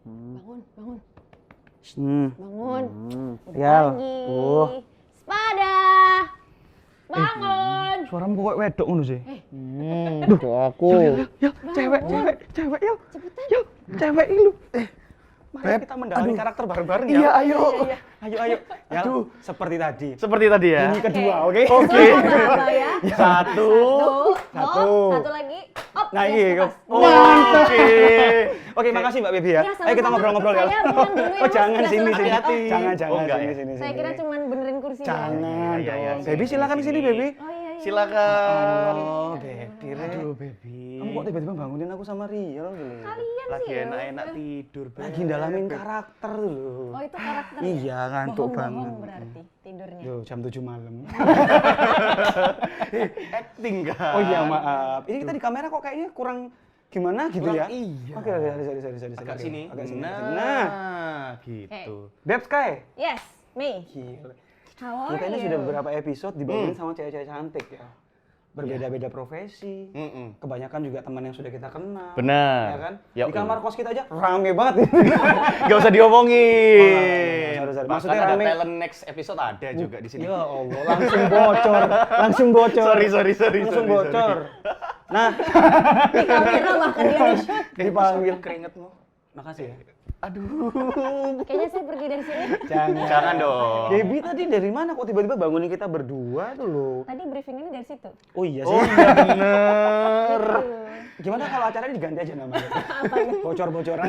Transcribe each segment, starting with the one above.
Bangun, bangun. Bangun. Udah Ya. pagi. Sepada. Bangun. Suaramu kok wedok ngono sih. Duh, aku. Ya, cewek, yuk. Cepetan. Yuk, cewek lu. Mari Beb, kita mendalami karakter bareng-bareng ya. Iya, ayo. Ayo. Ya, seperti tadi. Seperti tadi ya. Ini kedua, oke? Oke. Ya. Satu. Satu lagi. Op, Nah, yes, ini lepas. Oke. Oke, makasih Mbak Bebi ya. Ya, sama-sama. Ayo kita ngobrol-ngobrol ya. Saya bukan dulu ya, Oh, Mas. jangan Nggak sini, suruh sini. hati-hati. Jangan, Oh, enggak ya? sini. Saya kira cuma benerin kursinya. Jangan Iya, iya, dong. iya. Bebi silakan sini, Bebi. Oh iya. Silakan. Oh, Bebi. Aduh, baby. Kamu kok tiba-tiba bangunin aku sama Riel dulu? Kalian Lagi sih. enak-enak tidur, Beb. Lagi dalamin karakter dulu. Oh itu karakter. Iya, ngantuk Bohong-bohong banget. berarti tidurnya. Yo, jam 7 malam. Acting kan. Oh iya, maaf. Ini kita di kamera kok kayaknya kurang gimana gitu Kurang ya? iya. Oke, sorry. Agak Oke, sini. Agak sini. Nah, gitu. Beb Sky. Yes, me. Gila. How Ini are kayaknya you? sudah beberapa episode dibangunin sama cewek-cewek cantik ya. Berbeda-beda profesi. Kebanyakan juga teman yang sudah kita kenal. Benar. Ya kan? Ya, Di kamar kos kita aja rame banget. Gak usah diomongin. Oh, sorry. Maksudnya Maksudnya ada rame. talent next episode ada juga di sini. Ya Allah, langsung bocor. Sorry. Langsung bocor. Nah, Di kamera bahkan dia di-shoot. dipanggil keringetmu. Makasih ya. Aduh. Kayaknya saya pergi dari sini. Jangan dong. Debbie tadi dari mana kok tiba-tiba bangunin kita berdua tuh loh? Tadi briefing ini dari situ. Oh iya sih. Oh iya bener. Gimana kalau acaranya diganti aja namanya? Bocor-bocoran.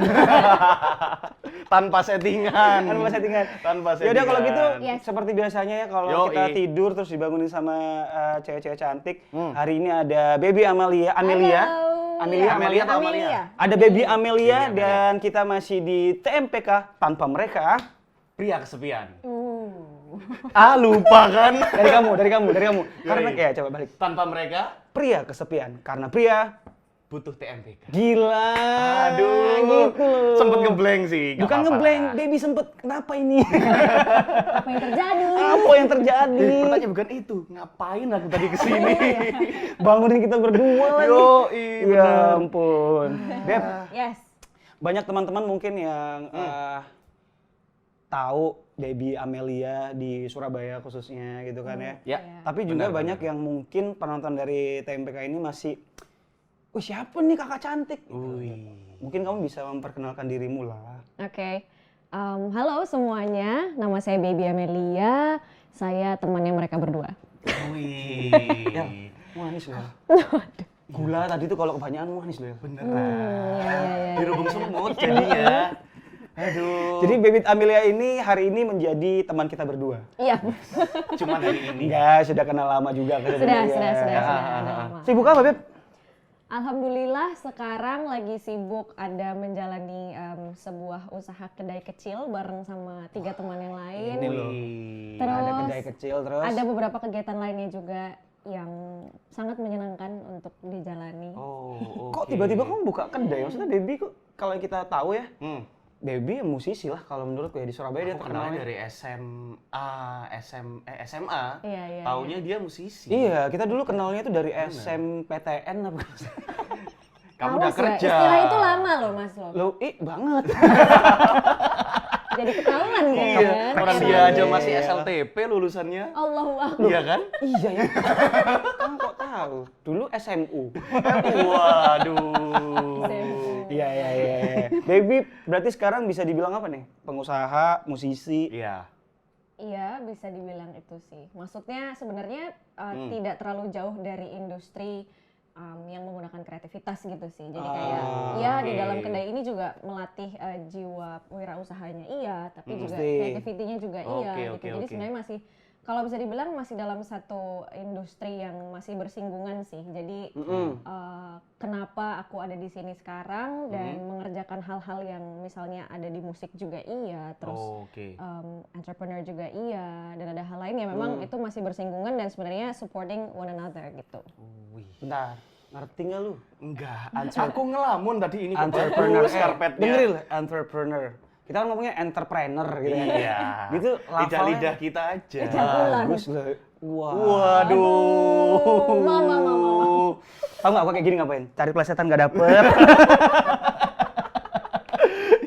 Tanpa settingan. Tanpa settingan. Tanpa Ya udah kalau gitu Yes. seperti biasanya ya kalau Yoi. kita tidur terus dibangunin sama cewek-cewek cantik. Hari ini ada Baby Amelia. Halo. Amelia atau Amalia? Ada Baby Amelia dan kita masih di TMPK tanpa mereka. Pria kesepian. Lupa kan? Dari kamu. Karena Yoi. ya coba balik. Tanpa mereka Pria kesepian karena pria butuh TMPK. gila. Aduh, gitu loh. sempet ngeblank sih. nggak Bukan apa-apa. ngeblank, Baby sempet kenapa ini? Apa yang terjadi? Apa yang terjadi? Pertanyaan bukan itu, ngapain aku tadi kesini? Bangunin kita berdua lagi. Yoi, Ya bener. ampun. Beb, Yes. banyak teman-teman mungkin yang tahu Baby Amelia di Surabaya khususnya gitu kan ya. Ya. Tapi juga Benar, banyak yang mungkin penonton dari TMPK ini masih, wih siapa nih kakak cantik? Mungkin kamu bisa memperkenalkan dirimu lah. Oke. Halo semuanya, nama saya Baby Amelia. Saya temannya mereka berdua. Wih. Ya, manis loh. Gula tadi tuh kalau kebanyakan manis loh. Beneran. Dirubung semut jadinya. Aduh. Jadi Baby Amelia ini hari ini menjadi teman kita berdua. Iya. Cuma hari ini. Enggak, sudah kenal lama juga. Sudah lama. Sibuk apa, Beb? Alhamdulillah sekarang lagi sibuk ada menjalani sebuah usaha kedai kecil bareng sama 3 teman yang lain. Ini loh. Terus Ada kedai kecil terus. ada beberapa kegiatan lainnya juga yang sangat menyenangkan untuk dijalani. Oh, Kok tiba-tiba kamu buka kedai? Maksudnya Baby kok kalau kita tahu ya, Hmm. Baby ya musisi lah kalau menurutku ya di Surabaya dia Aku terkenal. kenalnya dari SMA. Iya. Taunya dia musisi. Iya, kita dulu kenalnya itu dari SMPTN apa? Kamu Awas udah ya, kerja. istilah itu lama loh Mas lo. Loh, banget. Jadi ketahuan Iya. kan. Orang dia aja masih Iya. SLTP lulusannya. Allahu Akbar. Iya kan? Iya ya. Kamu kok tahu? Dulu SMU. Waduh. Iya. Baby berarti sekarang bisa dibilang apa nih? Pengusaha, musisi. Iya. Iya, bisa dibilang itu sih. Maksudnya sebenarnya tidak terlalu jauh dari industri yang menggunakan kreativitas gitu sih. Jadi kayak ya di oke. dalam kedai ini juga melatih jiwa wirausahanya iya, tapi juga Pasti. creativity-nya juga iya Oke, gitu. oke, Jadi oke. sebenarnya masih kalau bisa dibilang masih dalam satu industri yang masih bersinggungan sih. Jadi kenapa aku ada di sini sekarang dan mengerjakan hal-hal yang misalnya ada di musik juga iya, terus Oke. entrepreneur juga iya, dan ada hal lain yang memang itu masih bersinggungan dan sebenarnya supporting one another gitu. Wih. Bentar, ngerti nggak lu? Enggak, aku ngelamun tadi ini Entrepreneur. bagus karpetnya. Dengerin lah, entrepreneur. Kita kan ngomongnya entrepreneur gitu kan. Iya. Gitu lafalnya. Lidah kita aja. Bagus loh. Wah. Waduh. Mama. Tahu nggak aku kayak gini ngapain? Cari plesetan nggak dapet.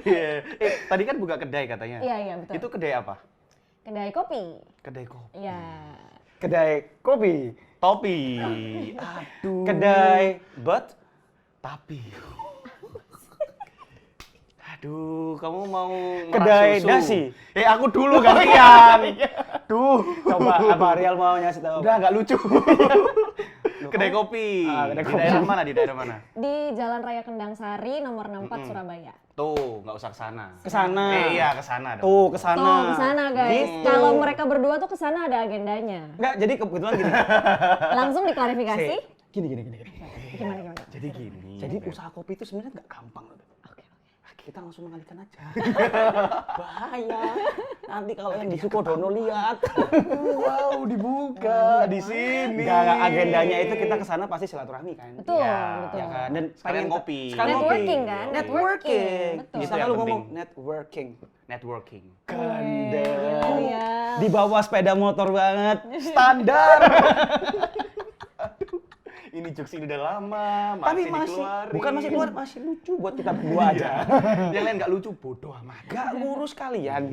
Iya. Tadi kan buka kedai katanya. Iya, betul. Itu kedai apa? Kedai kopi. Kedai kopi. Iya. Kedai kopi. Topi. Aduh. Kedai but Tapi. Aduh, kamu mau Kedai merah susu? dasi. Aku dulu gantian. Duh. coba apa Rial mau ngasih tahu? Udah nggak lucu. Kedai kopi. Kedai Di kopi. daerah mana? Di daerah mana? Di Jalan Raya Kendang Sari nomor 64 Surabaya. Tuh, nggak usah ke sana. Kesana. Iya, ke sana dong. Tuh, kesana. Tuh, kesana guys. Gitu. Kalau mereka berdua tuh kesana ada agendanya. Enggak, jadi kebetulan gini. Langsung diklarifikasi. Gini. Gimana? Jadi gini. Jadi usaha kopi itu sebenarnya nggak gampang loh. Oke. Kita langsung mengalihkan aja. Bahaya. Nanti kalau yang di Sukodono lihat. Wow, dibuka di sini. Enggak, agendanya itu kita ke sana pasti silaturahmi kan. Betul, Iya. betul. Ya kan? Dan Sekalian pengen- ngopi. sekalian ngopi. Networking kan? Networking. Betul. Itu Misalnya yang lu ngomong penting. networking. Networking. Gandeng. Iya. Di bawah sepeda motor banget. Standar. Aduh, ini jokes ini udah lama, Tapi masih masih, dikeluarin. bukan masih keluar, masih lucu buat kita berdua aja. Yang lain nggak lucu, bodoh amat. Gak ngurus kalian.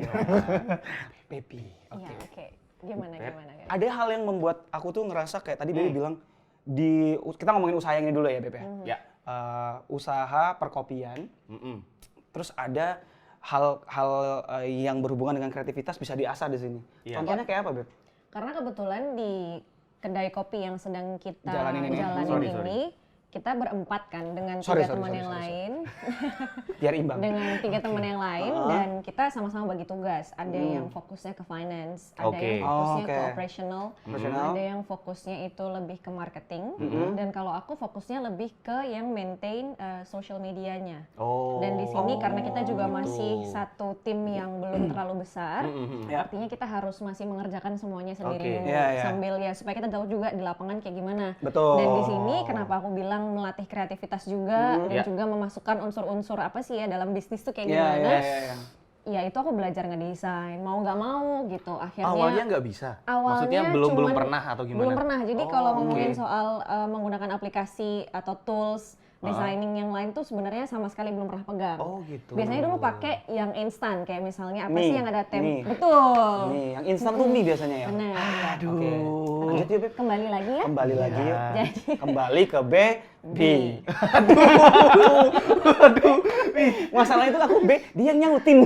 Baby. Iya, oke. Gimana guys? Ada hal yang membuat aku tuh ngerasa kayak tadi Baby bilang, kita ngomongin usaha yang ini dulu ya Beb ya. Ya. Usaha perkopian, Mm-mm. terus ada hal-hal yang berhubungan dengan kreativitas bisa diasah di sini. Iya. Contohnya kayak apa Beb? Karena kebetulan di kedai kopi yang sedang kita Jalanin ini. Sorry. kita berempat kan dengan Sorry, tiga teman sorry, yang sorry. lain, Biar imbang. dengan 3 teman yang lain dan kita sama-sama bagi tugas. Ada yang fokusnya ke finance, ada Oke. yang fokusnya ke Oke. operational, Operational. ada yang fokusnya itu lebih ke marketing, dan kalau aku fokusnya lebih ke yang maintain social medianya. Oh. Dan di sini karena kita juga masih satu tim yang belum terlalu besar, Ya. artinya kita harus masih mengerjakan semuanya sendiri Oke. dulu Ya, ya. sambil ya supaya kita tahu juga di lapangan kayak gimana. Betul. Dan di sini kenapa aku bilang melatih kreativitas juga dan Ya. juga memasukkan unsur-unsur apa sih ya dalam bisnis tuh kayak Iya, gimana. iya. Ya itu aku belajar ngedesain, mau nggak mau gitu. Akhirnya Awalnya nggak bisa? awalnya Maksudnya belum cuman- pernah atau gimana? Belum pernah. Jadi Oh, kalau oke. ngomongin soal menggunakan aplikasi atau tools designing yang lain tuh sebenarnya sama sekali belum pernah pegang. Oh gitu. Biasanya dulu pakai yang instan kayak misalnya apa Mie. sih yang ada Mie. Betul. Nih, yang instan tuh mie biasanya ya. Benar. Aduh. Oke. Lanjut yuk Beb. Kembali lagi ya. Kembali lagi yuk. Jadi Kembali ke B. Masalahnya itu aku B, dia yang nyautin.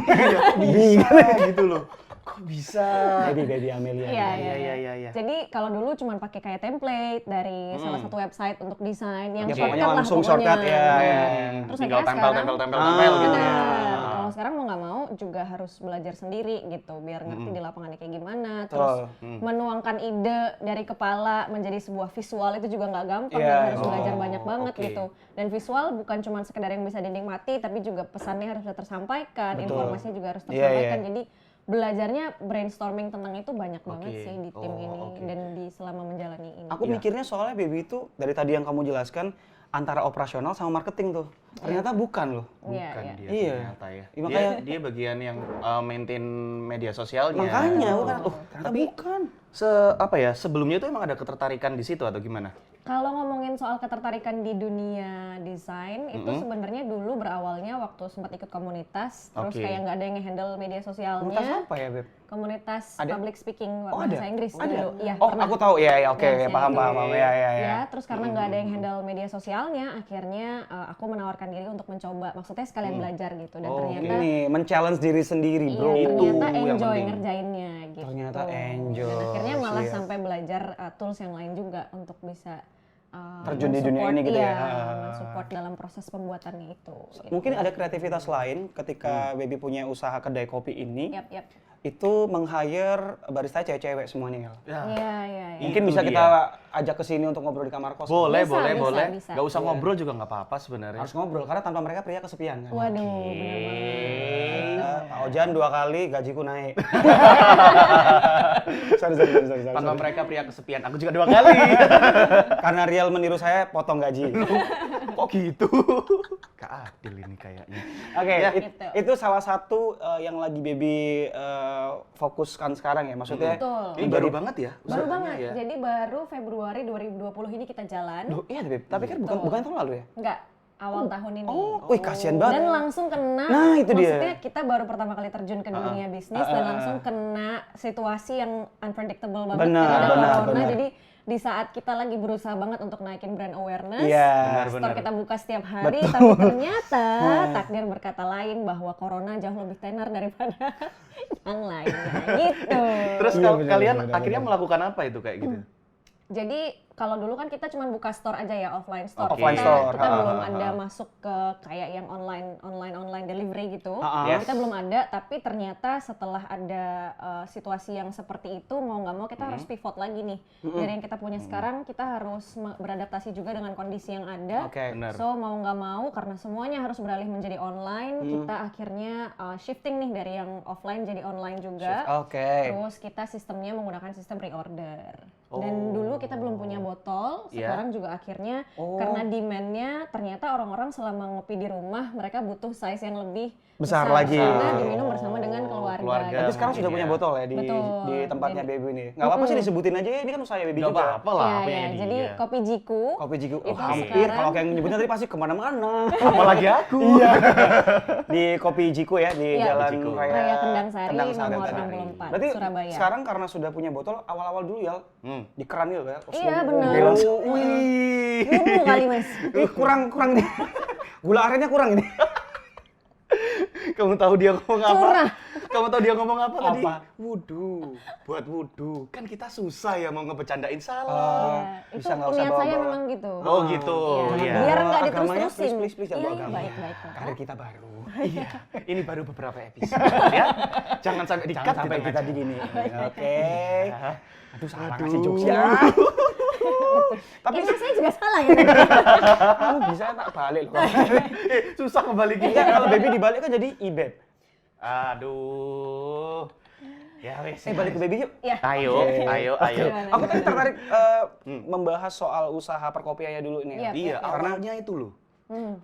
Bisa gitu loh. Kok bisa? Baby Amelia. Iya. Jadi kalau dulu cuma pakai kayak template dari salah satu website untuk desain yang Ya, shortcut pokoknya lah langsung pokoknya. shortcut ya. Benar. Terus Tinggal akhirnya tempel sekarang, gitu. benar. Kalau sekarang mau nggak mau juga harus belajar sendiri gitu biar ngerti di lapangannya kayak gimana. Terus menuangkan ide dari kepala menjadi sebuah visual itu juga nggak gampang Iya. dan harus belajar banyak banget oke. gitu. Dan visual bukan cuma sekedar yang bisa dinikmati tapi juga pesannya harus bisa tersampaikan, informasinya juga harus Iya, tersampaikan. iya. Jadi belajarnya brainstorming tentang itu banyak banget Oke. sih di tim ini oke. dan di selama menjalani ini. Aku mikirnya soalnya Baby itu dari tadi yang kamu jelaskan antara operasional sama marketing tuh. Ternyata bukan loh. Iya, Bukan iya. dia Iya. ternyata ya. Iya, makanya- Dia bagian yang maintain media sosialnya. Makanya aku kan, ternyata bukan. Sebelumnya itu emang ada ketertarikan di situ atau gimana? Kalau ngomongin soal ketertarikan di dunia desain, itu sebenarnya dulu berawalnya waktu sempat ikut komunitas, terus Oke. kayak nggak ada yang handle media Komunitas sosialnya. apa ya Beb? Komunitas Ada? public speaking Oh, bahasa ada? Inggris Ada? dulu. Iya, Oh, pernah. aku tahu. Ya, oke, Ya, paham. Ya. Ya, terus karena nggak ada yang handle media sosialnya, akhirnya aku menawarkan diri untuk mencoba. Maksudnya sekalian belajar gitu. Dan ternyata, Ini men-challenge diri sendiri, iya, bro. ternyata yang enjoy penting. ngerjainnya gitu. Ternyata enjoy, Dan akhirnya malah siap. sampai belajar tools yang lain juga untuk bisa Terjun di dunia mensupport- ini gitu ya. iya, mensupport dalam proses pembuatannya itu. Gitu. Mungkin ada kreativitas lain ketika Baby punya usaha kedai kopi ini, Yap. itu meng-hire barista cewek-cewek semuanya ya. Iya. Mungkin Itu bisa dia. kita ajak ke sini untuk ngobrol di kamar kos. Boleh, Bisa, boleh, bisa, boleh. bisa. Gak usah ngobrol juga nggak apa-apa sebenarnya. Harus ngobrol karena tanpa mereka pria kesepian kan. Waduh, benar banget. Pak Ojan 2 kali gajiku naik. sorry. Tanpa mereka pria kesepian. Aku juga 2 kali. Karena Rial meniru saya potong gaji. Kok gitu? Gak adil ini kayaknya. Oke, gitu. itu salah satu yang lagi Baby fokuskan sekarang ya. Maksudnya Betul. Ini baru banget ya? Baru usahanya banget. ya? Jadi baru Februari 2020 ini kita jalan. Loh, iya, Beb. Tapi kan bukan tahun lalu ya? Enggak. awal tahun ini. Wih kasihan banget. Dan langsung kena, Nah, itu dia. maksudnya kita baru pertama kali terjun ke dunia bisnis dan langsung kena situasi yang unpredictable banget. Benar, karena ada benar, corona, benar. jadi di saat kita lagi berusaha banget untuk naikin brand awareness, Iya. store kita buka setiap hari, tapi ternyata takdir berkata lain bahwa corona jauh lebih tenar daripada yang lainnya, gitu. Terus Iya, benar, kalian benar, akhirnya melakukan apa itu kayak gitu? Jadi kalau dulu kan kita cuma buka store aja ya, offline store. Offline kita, store, kita belum ada masuk ke kayak yang online delivery gitu. Yes. Kita belum ada, tapi ternyata setelah ada situasi yang seperti itu, mau nggak mau kita harus pivot lagi nih. Dari yang kita punya sekarang, kita harus beradaptasi juga dengan kondisi yang ada. Oke. Benar. So mau nggak mau, karena semuanya harus beralih menjadi online, kita akhirnya shifting nih dari yang offline jadi online juga. Oke. Terus kita sistemnya menggunakan sistem reorder. Dan dulu kita belum punya botol, Iya. sekarang juga akhirnya karena demand-nya ternyata orang-orang selama ngopi di rumah mereka butuh size yang lebih Besar lagi. karena diminum bersama dengan keluarga. keluarga. Berarti sekarang mungkin sudah punya ya. botol ya di Betul. tempatnya Baby ini. Nggak apa-apa sih disebutin aja ya, ini kan usaha Baby Gak juga. apa-apa lah, Iya, apa iya. yang Jadi dia. kopi Jiku. Kopi Jiku, Itu hampir. sekarang- Kalau kayak nyebutnya tadi pasti kemana-mana. Apalagi aku. Di Kopi Jiku ya, di Iya. Jalan Jiku. Raya Kendang Sari, nomor tadi. 64, Berarti Surabaya. sekarang karena sudah punya botol, awal-awal dulu ya, di keran gitu ya. Iya, benar. Wih. Dulu kali Mas. Kurang nih. Gula arennya kurang ini. Kamu tahu dia ngomong apa? Curah. Kamu tahu dia ngomong apa tadi? Apa? Wudu. Buat wudu. Kan kita susah ya mau ngebecandain salah. Iya, itu bisa nggak usah niat saya bawa-bawa. memang gitu. Oh gitu. Iya. Iya. Biar nggak Agamanya, diterus-terusin. please, jangan Iya, bawa iya, agama. baik. Karir kita baru. Iya. Ini baru beberapa episode ya. Jangan sampai di-cut Jangan sampai di kita tengah di gini. Oke. Aduh, salah Aduh. ngasih jokes ya. Tapi saya juga salah ya. Kamu bisa tak balik loh. Susah ngebalikinnya. Iya, kalau Baby dibalik kan jadi Ibeb. Aduh. Ya wes. Balik ke Baby yuk. Iya. Ayo, ayo. Gimana? Aku tadi tertarik membahas soal usaha perkopiannya dulu nih. Iya. Iya, awalnya itu loh.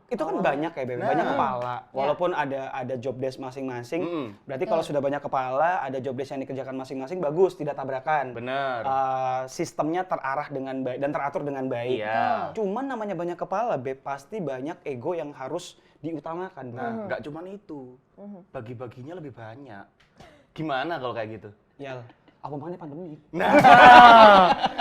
Itu kan banyak ya, Bebe, Nah. banyak kepala. Walaupun ada job desk masing-masing, berarti kalau sudah banyak kepala, ada job desk yang dikerjakan masing-masing, bagus, tidak tabrakan. Benar. Sistemnya terarah dengan baik dan teratur dengan baik. Iya. Cuman namanya banyak kepala, Beb, pasti banyak ego yang harus diutamakan. Nah, nggak cuman itu. Bagi-baginya lebih banyak. Gimana kalau kayak gitu? Yal, apa makanya pandemi? Nah,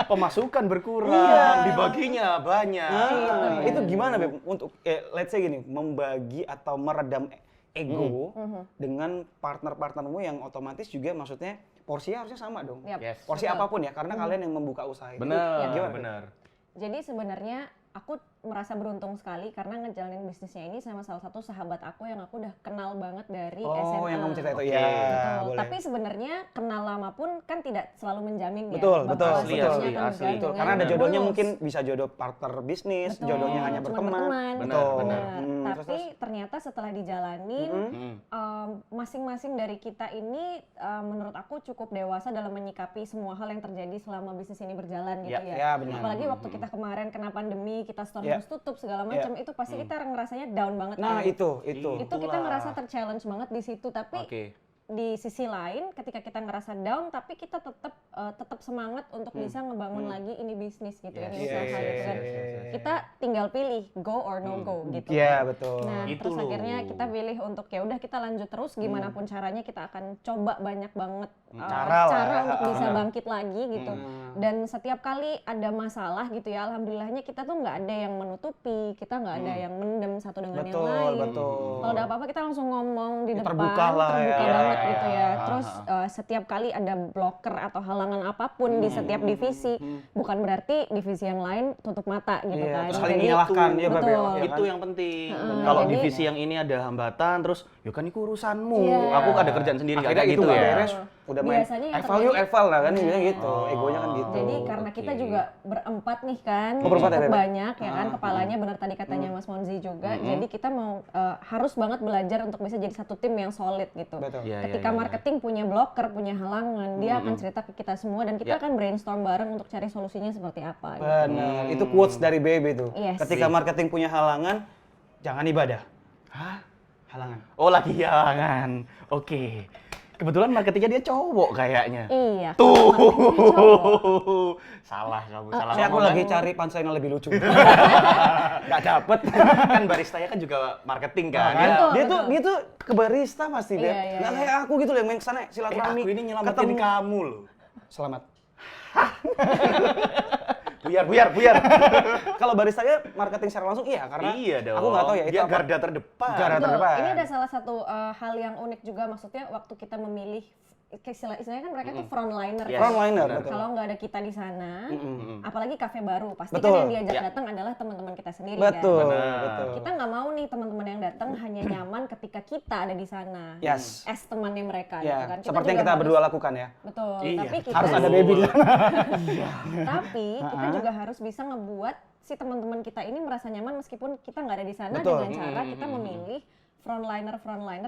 pemasukan berkurang, dibaginya banyak. Itu gimana, Beb? Untuk let's say gini, membagi atau meredam ego dengan partner-partnermu yang otomatis juga maksudnya porsinya harusnya sama dong. Yap. Yes. Porsi apapun ya, karena kalian yang membuka usaha itu. Benar, Gimana? benar. Jadi sebenarnya aku merasa beruntung sekali karena ngejalanin bisnisnya ini sama salah satu sahabat aku yang aku udah kenal banget dari SMA. Oh, yang kamu cerita itu Oke. ya. Betul. Boleh. Tapi sebenarnya kenal lama pun kan tidak selalu menjamin Betul, ya. betul, bahwa Asli, semuanya asli, akan asli. berjalan Betul, dengan karena ada jodohnya mulus. mungkin bisa jodoh partner bisnis, Betul, jodohnya hanya cuma berteman. berteman. Benar, benar. Tapi ternyata setelah dijalanin, masing-masing dari kita ini menurut aku cukup dewasa dalam menyikapi semua hal yang terjadi selama bisnis ini berjalan gitu ya. Ya, benar. Apalagi waktu kita kemarin kena pandemi, kita store Ya. harus tutup segala macam, itu pasti kita ngerasanya down banget. Nah, kan. itu. Itu kita Itulah. ngerasa ter-challenge banget di situ, tapi Oke. di sisi lain ketika kita ngerasa down tapi kita tetap semangat untuk bisa ngebangun lagi ini bisnis gitu ya, Yes. usaha gitu kan. Kita tinggal pilih go or no go gitu. Iya, kan. betul. Nah, Itu terus loh. akhirnya kita pilih untuk ya udah kita lanjut terus gimana pun caranya kita akan coba banyak banget Cara lah. cara untuk bisa Benar. bangkit lagi gitu. Dan setiap kali ada masalah gitu ya, alhamdulillahnya kita tuh nggak ada yang menutupi, kita nggak ada yang mendem satu dengan yang Betul, lain. betul. Kalau ada apa-apa kita langsung ngomong di Ya, depan, terbuka lah ya. terbuka Ya, banget ya, gitu ya. ya. Terus setiap kali ada blocker atau halangan apapun di setiap divisi, bukan berarti divisi yang lain tutup mata gitu Iya, kan. terus saling Jadi- menyalahkan ya, Beb, ya. Betul. Iya Itu kan? yang penting. Kalau Jadi- divisi yang ini ada hambatan, terus ya kan itu urusanmu. Iya. Aku ada kerjaan sendiri, nggak Akhirnya kayak itu gitu nggak ya. beres, udah main Biasanya yang eval yuk, terjadi- eval lah kan, biasanya gitu. Egonya kan gitu. Jadi karena kita juga berempat nih kan, Oh, berempat ya, cukup Beb? banyak ya kan, kepalanya benar tadi katanya Mas Monzi juga. Jadi kita mau harus banget belajar untuk bisa jadi satu tim yang solid gitu. Betul. Iya, Ketika marketing punya blocker, punya halangan, dia akan cerita ke kita semua dan kita akan brainstorm bareng untuk cari solusinya seperti apa. Gitu. Benar. Itu quotes dari Baby tuh. Yes. Ketika marketing punya halangan, jangan ibadah. Hah? Halangan. Oh lagi halangan. Oke. Kebetulan marketingnya dia cowok kayaknya. Iya. Tuh. marketingnya cowok. Salah kamu, salah Saya aku ngomong lagi kan. cari punchline yang lebih lucu. Nggak dapet. Kan baristanya kan juga marketing kan. Kan? Betul, dia betul. tuh ke barista pasti Iya, Beb. iya, Nggak iya. kayak aku gitu loh yang main kesana Eh, silaturahmi. aku ini nyelamatin kamu loh. Selamat. Buyar. Kalau baristanya marketing secara langsung iya karena Iya dong. aku nggak tahu ya itu Dia apa. garda terdepan. Garda Betul. terdepan. Ini ada salah satu hal yang unik juga, maksudnya waktu kita memilih, istilahnya kan mereka tuh frontliner. Yes. Frontliner, benar. betul. Kalau nggak ada kita di sana, Mm-mm. apalagi kafe baru, pasti Betul. kan yang diajak Ya. datang adalah teman-teman kita sendiri Betul, kan. Benar. betul. Kita nggak mau nih teman-teman yang datang hanya nyaman ketika kita ada di sana. Yes. As temannya mereka Ya, gitu kan. seperti yang juga kita harus- berdua lakukan ya. Betul, Iya, tapi kita Harus ada baby di sana. tapi kita juga harus bisa ngebuat si teman-teman kita ini merasa nyaman meskipun kita nggak ada di sana, Betul. dengan cara kita memilih frontliner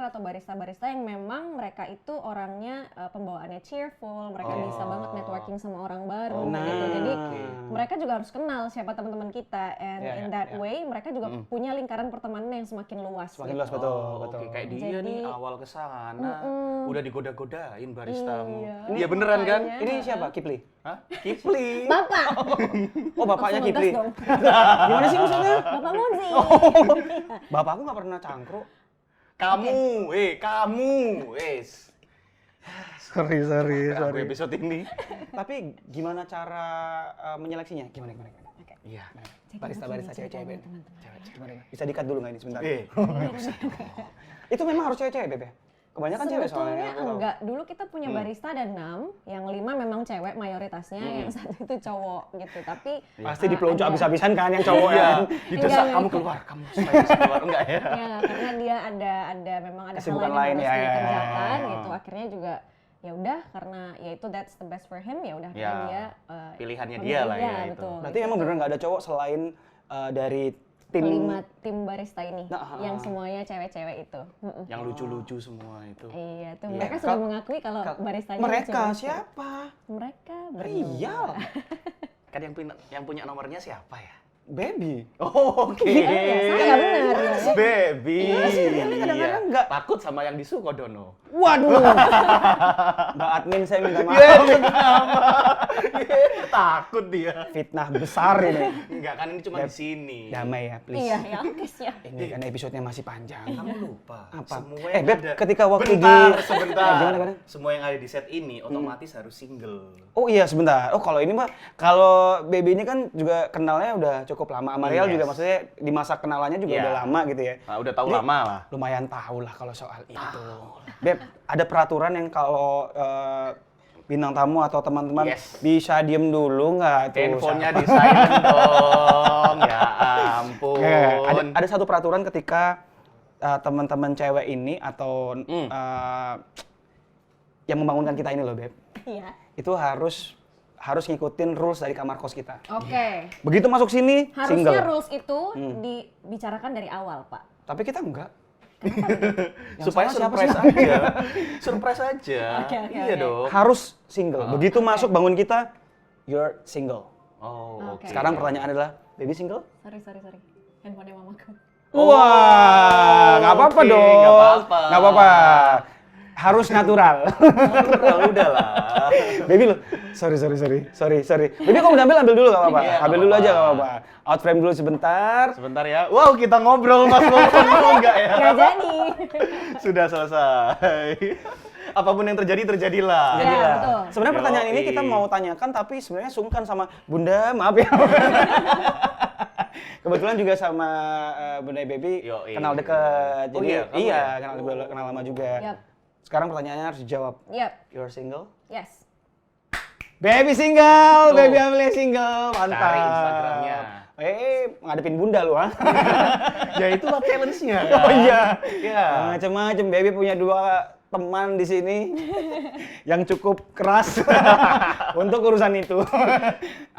atau barista yang memang mereka itu orangnya pembawaannya cheerful, mereka bisa banget networking sama orang baru Nah. gitu. Jadi Oke. mereka juga harus kenal siapa teman-teman kita, and Ya, in ya, that ya. way mereka juga punya lingkaran pertemanan yang semakin luas. Semakin gitu. luas betul, Oh, betul. Oke, kayak dia Jadi- nih awal ke sana udah digoda-godain baristamu. Iya. Iya beneran kan? Makanya. Ini siapa? Kipli? Hah? Kipli. Bapak, Oh, bapaknya langsung Kipli. ngegas dong. Gimana sih maksudnya? Bapak Monzi. Bapakku nggak pernah cangkruk. Kamu, wes. Sorry. Aku episode ini. Tapi gimana cara menyeleksinya? Gimana? Iya. Barista cewek-cewek. Beb. teman-teman. Gimana? Bisa di-cut dulu nggak ini sebentar? Eh, Itu memang harus cewek-cewek, Beb ya? Kebanyakan cewek soalnya. Sebetulnya aku tahu. enggak. Dulu kita punya barista ada 6, yang 5 memang cewek mayoritasnya, yang 1 itu cowok gitu. Tapi Pasti dipelonco ada- habis-habisan kan yang cowok iya. ya. Didesak Enggak. kamu keluar, kamu saya bisa keluar enggak ya? ya, karena dia memang ada hal Kesibukan lain lain, yang harus ya. dikerjakan gitu. Akhirnya juga ya udah, karena ya itu that's the best for him, ya udah Ya, dia pilihannya memilih dia lah ya itu. betul. Berarti emang beneran nggak ada cowok selain dari tim 5 tim barista ini Nah, yang semuanya cewek-cewek itu. Yang lucu-lucu semua itu. Iya, tuh mereka sudah mengakui kalau baristanya mereka lucu-lucu. siapa? Mereka Iya, Kan yang punya nomornya siapa ya? baby. Oh, oke. Iya, saya benar ya. Baby. Iya, kadang-kadang enggak. Takut sama yang di Sukodono. Waduh. Mbak admin saya minta maaf. Takut dia. Fitnah besar ini. Enggak kan ini cuma di sini. Damai ya, please. Iya, ya guys ya. Ini kan episodenya masih panjang. Kamu lupa. Apa? Semua Eh, yang Beb, ada. ketika waktu sebentar. Gimana? Semua yang ada di set ini otomatis harus single. Oh iya, sebentar. Oh, kalau ini mah, kalau baby ini kan juga kenalnya udah cukup lama. Amarial Yes. juga maksudnya di masa kenalannya juga Iya. udah lama gitu ya. Nah, udah tahu Jadi, lama lah. Lumayan tahu lah kalau soal itu. Beb, ada peraturan yang kalau bintang tamu atau teman-teman Yes. bisa diem dulu nggak tuh? Handphonenya di silent dong. Ya ampun. Ada satu peraturan ketika teman-teman cewek ini atau yang membangunkan kita ini loh, Beb. Iya. Itu harus ngikutin rules dari kamar kos kita. Oke. Begitu masuk sini, Harusnya single. rules itu dibicarakan dari awal, Pak. Tapi kita enggak. Supaya salah siapa surprise sih? aja. Surprise aja. Oke, Iya oke. dong. Harus single. Begitu masuk bangun kita, you're single. Oh, oke. Sekarang pertanyaan adalah, baby single? Sorry. Handphonenya mamaku. Wah, nggak apa-apa oke, dong. nggak apa-apa. Nggak apa-apa. Harus natural. Udah lah. Baby lo, sorry. Baby kamu ambil dulu nggak apa-apa. Iya, Ambil nggak dulu aja apa-apa. nggak apa-apa. Out frame dulu sebentar. Sebentar ya. Wow, kita ngobrol Mas ngomong enggak ya? Nggak jadi. Sudah selesai. Apapun yang terjadilah. Ya, Jadilah. betul. Sebenarnya pertanyaan ini Yoi. kita mau tanyakan tapi sebenarnya sungkan sama Bunda, maaf ya. Kebetulan juga sama Bunda Baby Yoi. kenal dekat. Oh Jadi iya, kamu ya? kenal lama juga. Yap. Sekarang pertanyaannya harus dijawab. Yap. You're single? Yes. Baby single, Tuh. baby Amelia single, mantap. Cari Instagramnya. Ngadepin bunda lu, ah. Ya itulah challenge-nya. Oh iya. Iya. Macam-macam, baby punya 2 teman di sini yang cukup keras untuk urusan itu.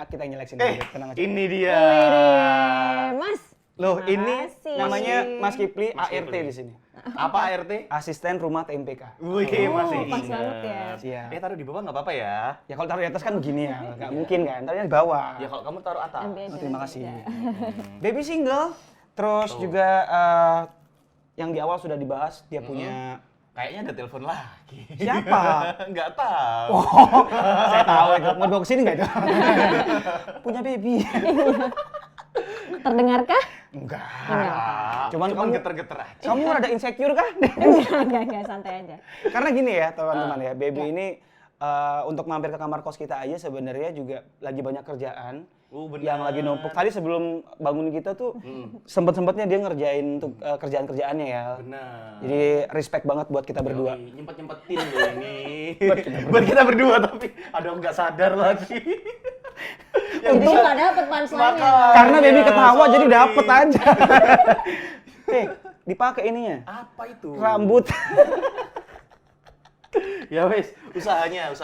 Kita nyeleksi dulu, tenang aja. Ini dia. Wih, Mas. Loh, ini Makasih. namanya Mas Kipli Mas ART Kipli. di sini. Apa ART? Asisten Rumah TMPK. Wih, Oh, masih pas ingat. banget ya. Iya. Taruh di bawah nggak apa-apa ya? Ya kalau taruh di atas kan begini ya, nggak mungkin kan. Taruhnya di bawah. Ya kalau kamu taruh atas. Ambil aja, Terima ambil kasih. aja. Baby single, terus juga yang di awal sudah dibahas dia punya Kayaknya ada telepon lagi. Siapa? Nggak tahu. Oh, saya tahu itu. Mau dibawa kesini nggak itu? Punya baby. Terdengarkah? Enggak. Cuman Cuman kamu geter-geter aja. kamu rada insecure kah? Enggak, santai aja. Karena gini ya teman-teman ya, baby ini untuk mampir ke kamar kos kita aja sebenarnya juga lagi banyak kerjaan. Bener. Yang lagi numpuk. Tadi sebelum bangun kita tuh sempet-sempetnya dia ngerjain untuk kerjaan-kerjaannya ya. Benar. Jadi respect banget buat kita berdua. Nyempet-nyempetin loh ini. Buat kita berdua tapi aduh nggak sadar lagi. Jadi nggak dapet punchline-nya. Karena baby Iya, ketawa jadi sorry. dapet aja. Dipakai ininya. Apa itu? Rambut. Ya wes, usahanya.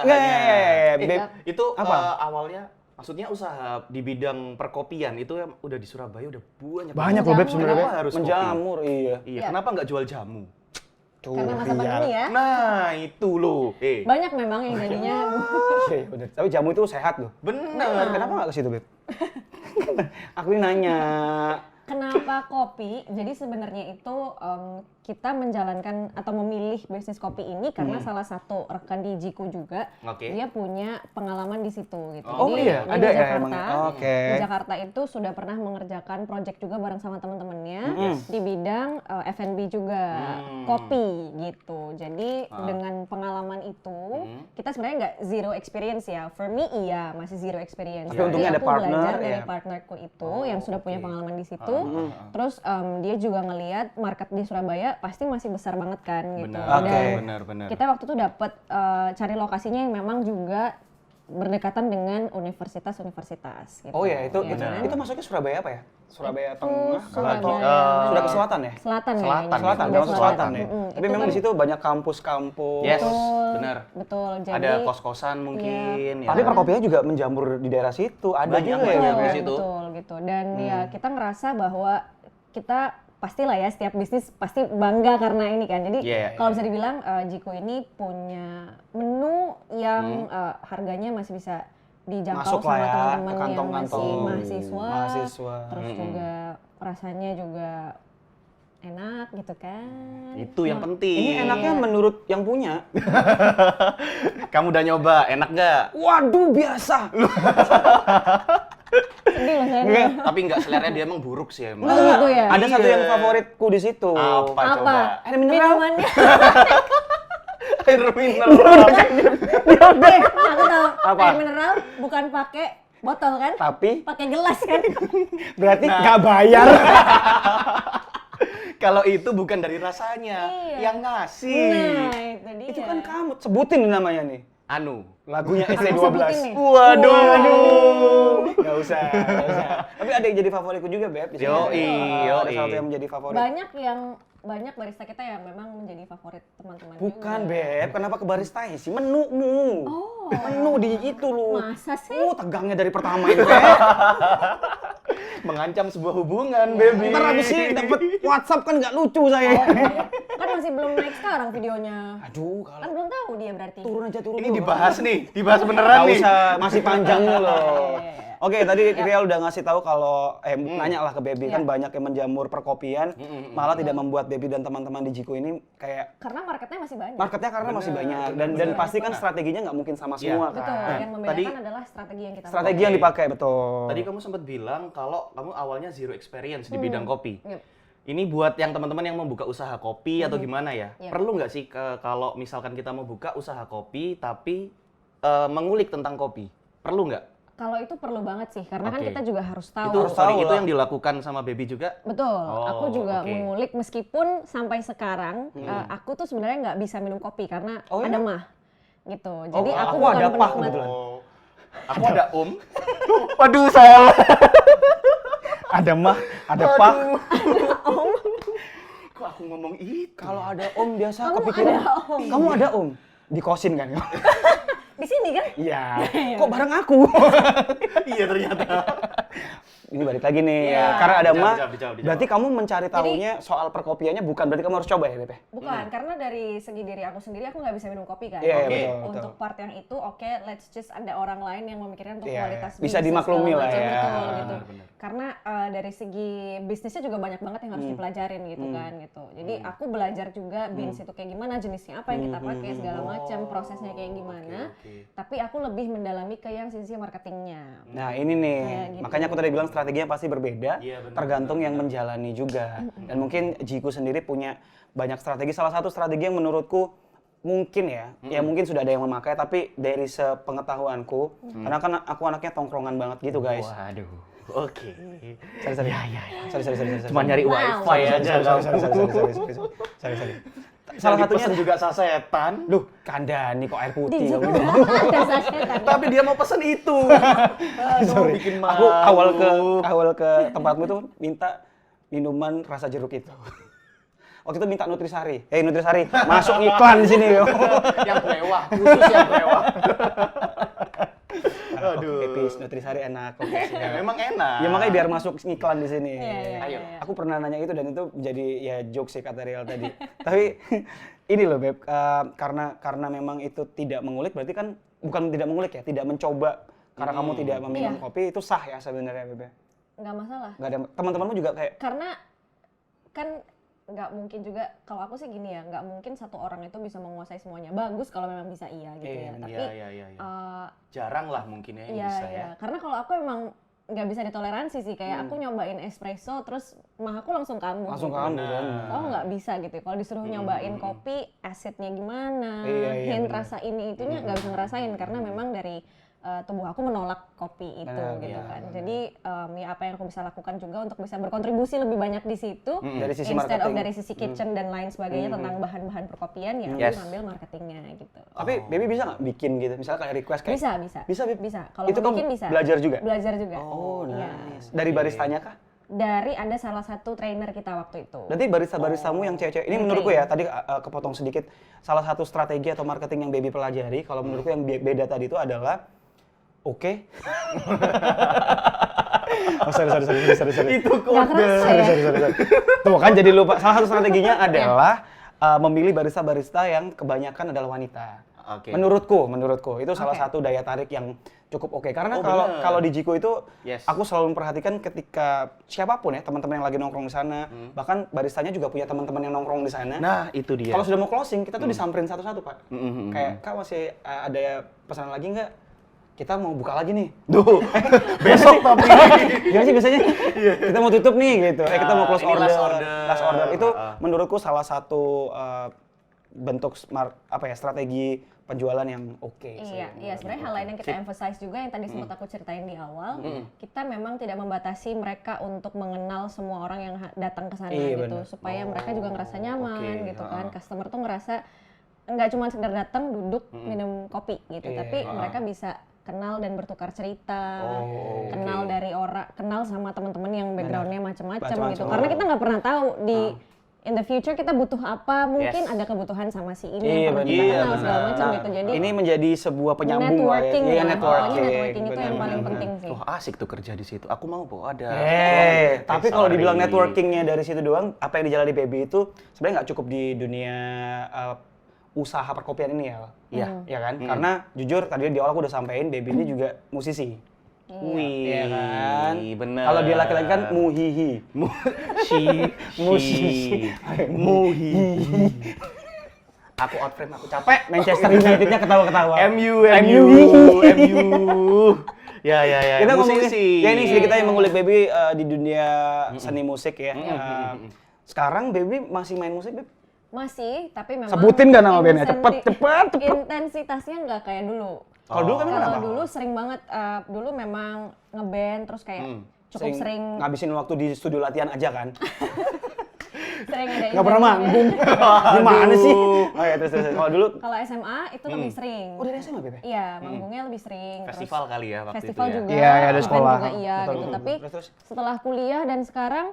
Beb. Itu Apa? awalnya maksudnya usaha di bidang perkopian itu yang udah di Surabaya udah banyak. Banyak loh Beb Menjamur. sebenarnya. Kenapa harus kopi? Menjamur, iya. Iya, Iya. kenapa nggak jual jamu? Tuh, Karena masa iya. pandemi ya. Nah, itu loh. Banyak memang yang jadinya. Iya, bener. Tapi jamu itu sehat loh. Bener. Kenapa nggak ke situ, Beb? Aku ini nanya. Kenapa kopi? Jadi sebenarnya itu kita menjalankan atau memilih bisnis kopi ini karena salah satu rekan di Jiku juga Oke. dia punya pengalaman di situ gitu. Oh Jadi, iya, dia ada di ya Jakarta, emang. Oke. Di Jakarta itu sudah pernah mengerjakan project juga bareng sama teman-temannya di bidang F&B juga, kopi gitu. Jadi dengan pengalaman itu kita sebenarnya nggak zero experience ya. For me iya masih zero experience. Tapi untungnya ada aku partner, belajar dari ya. partnerku itu yang sudah punya pengalaman di situ. Terus dia juga ngelihat market di Surabaya pasti masih besar banget kan gitu. Benar. Dan Benar. kita waktu itu dapat cari lokasinya yang memang juga berdekatan dengan universitas-universitas gitu. Oh ya, itu kan? itu masuknya Surabaya apa ya? Surabaya Tengah Surabaya. atau sudah ke selatan ya? Selatan ya. Selatan, Selatan, Sudah udah masuk selatan ya. Mm-mm. Tapi Itu memang kan- di situ banyak kampus-kampus. Yes, Betul, benar. Betul. Jadi Ada kos-kosan mungkin. ya Tapi kan? perkopiannya juga menjamur di daerah situ. Ada Banyak, juga ya, banyak. Beb, ya? Di situ. Betul gitu. Dan ya kita ngerasa bahwa kita pastilah ya setiap bisnis pasti bangga karena ini kan. Jadi Iya, kalau bisa dibilang Jiku ini punya menu yang harganya masih bisa dijangkau Masuk lah sama ya, teman-teman ke yang masih kantong-kantong mahasiswa. mahasiswa. Terus juga rasanya juga enak gitu kan. Itu yang penting. Ini enaknya menurut yang punya. Kamu udah nyoba, enak nggak? Waduh, biasa. Sedih loh saya. Enggak. Tapi nggak selera dia emang buruk sih emang. Oh gitu ya. Ada satu Iya. yang favoritku di situ. Apa coba? Air mineral. Minumannya. Air mineral. Aku tahu. Apa? Air mineral bukan pakai botol kan? Tapi Pakai gelas kan? berarti nggak bayar. Kalau itu bukan dari rasanya, Iya. yang ngasih. Nah, itu dia. Itu kan kamu sebutin namanya nih. Anu. Lagunya Aku ST12. sebutin nih. Waduh. Nggak usah, nggak usah. Tapi ada yang jadi favoritku juga, Beb. di sini. Yoi, Ada yoi. satu yang menjadi favorit. Banyak barista kita yang memang menjadi favorit teman-teman Bukan, juga. Beb. Kenapa ke baristain sih? Menumu. Oh. Menu di itu lu. Masa sih? Tegangnya dari pertama itu, Beb. Mengancam sebuah hubungan, baby. Ntar habis sih dapet WhatsApp kan nggak lucu saya. Kan masih belum naik sekarang videonya. Aduh, Kan kalau belum tahu dia berarti. turun aja turun. Ini dulu. dibahas nih, dibahas beneran Nggak nih. usah, masih panjangnya loh. Iya. Oke, tadi Rial udah ngasih tahu kalau nanya lah ke Baby kan banyak yang menjamur perkopian, malah tidak membuat Baby dan teman-teman di Jiku ini kayak Karena marketnya masih banyak. marketnya karena masih banyak dan pasti kan strateginya nggak mungkin sama semua Betul. kan. Yang membedakan tadi- adalah strategi yang kita Strategi Oke. yang dipakai betul. Tadi kamu sempat bilang kalau kamu awalnya zero experience di bidang kopi. Yep. Ini buat yang teman-teman yang mau buka usaha kopi atau gimana ya? Iya. Perlu nggak sih kalau misalkan kita mau buka usaha kopi tapi mengulik tentang kopi? Perlu nggak? Kalau itu perlu banget sih, karena kan Oke. kita juga harus tahu. Itu Harus sorry, tahu itu lah. yang dilakukan sama Baby juga? Betul, Oh, aku juga oke. mengulik meskipun sampai sekarang aku tuh sebenarnya nggak bisa minum kopi karena Oh, iya? ada mah gitu. Jadi aku aku bukan ada pah penikmat. kebetulan. Aku ada Waduh, salah. Ada mah, ada pak. Kok aku ngomong itu? Kalau ada om biasa Kamu kepikiran. ada om. Kamu ada om di kosin kan? Di sini kan? Iya. Kok bareng aku? Iya ternyata. Ini balik lagi nih, Iya, karena ada dijawab. berarti kamu mencari tahunya soal perkopiannya bukan berarti kamu harus coba ya, Beb? Bukan, karena dari segi diri aku sendiri aku nggak bisa minum kopi kan. Iya, Oke. betul. Untuk part yang itu, oke, let's just ada orang lain yang memikirkan untuk Iya, kualitas bisa bisnis, dimaklumi segala lah macam, ya. betul, gitu. Benar. Karena dari segi bisnisnya juga banyak banget yang harus dipelajarin gitu kan, gitu. Jadi aku belajar juga beans itu kayak gimana, jenisnya apa yang kita pakai, segala macam, prosesnya kayak gimana. Oke. Tapi aku lebih mendalami ke yang sisi marketingnya. Nah ini nih, Kayak gitu. makanya aku tadi bilang strateginya pasti berbeda, Iya, benar, tergantung yang menjalani juga. Dan mungkin Jiku sendiri punya banyak strategi. Salah satu strategi yang menurutku mungkin ya mungkin sudah ada yang memakai, tapi dari sepengetahuanku, karena kan aku anaknya tongkrongan banget gitu guys. Waduh. Oke. Sorry. Sorry. Cuma nyari Wow. wifi aja. Sorry. Salah satunya juga sasetan. Duh, kandani kok air Di putih. Jiku kamu. ada sasetan. Tapi dia mau pesen itu. Sorry. Bikin Aku malu. awal ke tempatmu tuh minta minuman rasa jeruk itu. Waktu itu minta Nutrisari. Nutrisari, masuk iklan di sini. Yang mewah, khusus yang mewah. Aduh. Epis Nutrisari enak. Memang enak. Ya makanya biar masuk iklan di sini. Iya. Ayo. Aku pernah nanya itu dan itu menjadi ya joke sih kata Rial tadi. Tapi ini loh Beb, karena memang itu tidak mengulik berarti kan bukan tidak mengulik ya, tidak mencoba karena kamu tidak meminum Iya. kopi itu sah ya sebenarnya Beb. Nggak masalah. Nggak ada teman-temanmu juga kayak Karena kan nggak mungkin juga, kalau aku sih gini ya, nggak mungkin satu orang itu bisa menguasai semuanya. Bagus kalau memang bisa iya gitu Iya, ya. Tapi Iya. Jarang lah mungkin ya yang iya, bisa iya. ya. Karena kalau aku emang nggak bisa ditoleransi sih, kayak aku nyobain espresso terus aku langsung kambuh. langsung gitu. kamu kan. Oh nggak bisa gitu. Kalau disuruh nyobain kopi, asidnya gimana, Iya, hint bener. rasa ini itunya nggak bisa ngerasain karena memang dari tubuh aku menolak kopi itu Benar, gitu iya, kan. Jadi ya apa yang aku bisa lakukan juga untuk bisa berkontribusi lebih banyak di situ Dari sisi instead of marketing. dari sisi kitchen dan lain sebagainya tentang bahan-bahan perkopian ya Yes. aku ngambil marketingnya gitu. Tapi Baby bisa nggak bikin gitu? Misalnya kayak request kayak Bisa, Beb? bisa. Kalau Itu mau kamu bikin bisa. belajar juga? Belajar juga. Oh, Iya. nice. Dari baristanya kah? Dari ada salah satu trainer kita waktu itu. Berarti barista-baristamu yang cewek-cewek, ini menurutku ya, tadi kepotong sedikit, salah satu strategi atau marketing yang Baby pelajari, kalau menurutku yang beda tadi itu adalah, oke. Oh, sorry. Itu Nggak kerasa ya. Sorry. Tuh kan jadi lupa, salah satu strateginya adalah memilih barista-barista yang kebanyakan adalah wanita. Oke. Menurutku itu salah Oke. satu daya tarik yang cukup oke. Karena Oh, bener. kalau di Jiku itu Yes. aku selalu memperhatikan ketika siapapun ya teman-teman yang lagi nongkrong di sana, bahkan baristanya juga punya teman-teman yang nongkrong di sana. Nah, itu dia. Kalau sudah mau closing, kita tuh disamperin satu-satu, Pak. Mm. Kayak, Kak masih ada pesanan lagi nggak? Kita mau buka lagi nih. Duh, besok tapi. Gimana sih biasanya? Kita mau tutup nih gitu. Kita mau close ini order. last order. Itu menurutku salah satu bentuk strategi penjualan yang oke sih. Iya, sebenarnya hal lain yang kita emphasize juga yang tadi sempat aku ceritain di awal, kita memang tidak membatasi mereka untuk mengenal semua orang yang datang ke sana Iya, gitu, benar. supaya mereka juga ngerasa nyaman oke, gitu kan. Customer tuh ngerasa nggak cuma sekedar datang duduk minum kopi gitu, Iya, tapi mereka bisa kenal dan bertukar cerita, Oh, kenal oke. dari orang, kenal sama teman-teman yang backgroundnya macam-macam gitu. Macam-macam. Karena kita nggak pernah tahu di in the future kita butuh apa, mungkin Yes. ada kebutuhan sama si ini Iya, yang perlu kita benar. kenal segala macam Nah, gitu. Jadi ini menjadi sebuah penyambung lah ya. networking Iya, ya, networking. pokoknya networking itu yang Benar, paling benar. penting sih. Wah, asik tuh kerja di situ. Aku mau kok ada. Tapi kalau dibilang Sorry. networkingnya dari situ doang, apa yang dijalani Baby itu sebenarnya nggak cukup di dunia usaha perkopian ini ya. Iya. Ya kan? Karena jujur tadi di awal aku udah sampein Baby ini juga musisi. Wih, Iya kan? bener. Kalau dia laki-laki kan muhihi. Musisi. Muhi. Aku out frame, aku capek. Manchester United-nya ketawa-ketawa. MU. Ya. Kita ngomongin, musisi. ya ini sedikit aja mengulik Baby di dunia seni musik ya. Sekarang Baby masih main musik, Beb? Masih, tapi memang Sebutin nggak nama bandnya? Cepet. Intensitasnya nggak kayak dulu. Kalau dulu kan Kalau kenapa? dulu sering banget, dulu memang ngeband terus kayak cukup sering ngabisin waktu di studio latihan aja kan? sering ada Nggak pernah event-event. manggung. Gimana sih? Oh ya terus. Kalau dulu, Kalau SMA itu lebih sering. oh dari SMA Beb? Iya, manggungnya lebih sering. Festival terus kali ya waktu festival itu ya. juga, Iya, ada event sekolah. juga iya Betul, gitu. betul. Tapi Terus? setelah kuliah dan sekarang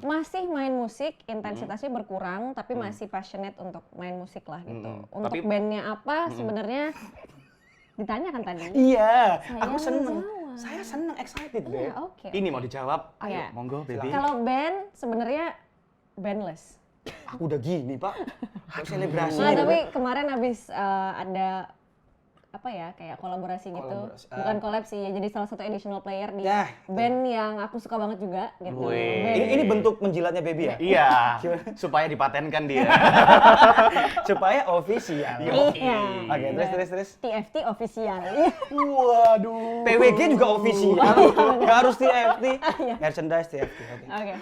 masih main musik, intensitasnya berkurang, tapi masih passionate untuk main musik lah gitu. Untuk Tapi- bandnya apa sebenarnya ditanya kan tadi? Iya, Saya aku seneng. menjawab. Saya seneng, excited, Iya, Beb. oke. Ini mau dijawab. Oh, Ayo, iya. monggo, baby. Kalau band sebenarnya bandless. Aku udah gini, Pak. Selebrasi. Nah, gitu, tapi Beb. kemarin habis ada apa ya, kayak kolaborasi gitu. Kolaborasi. Bukan collab sih, ya, jadi salah satu additional player di Ya, band yang aku suka banget juga gitu. Wih. Band- Ini bentuk menjilatnya Baby ya? Iya, supaya dipatenkan dia. Supaya official. Iya. Oke, terus. TFT official. Waduh. PWG juga official. Nggak harus TFT. Iya. Merchandise TFT. Oke. Oke.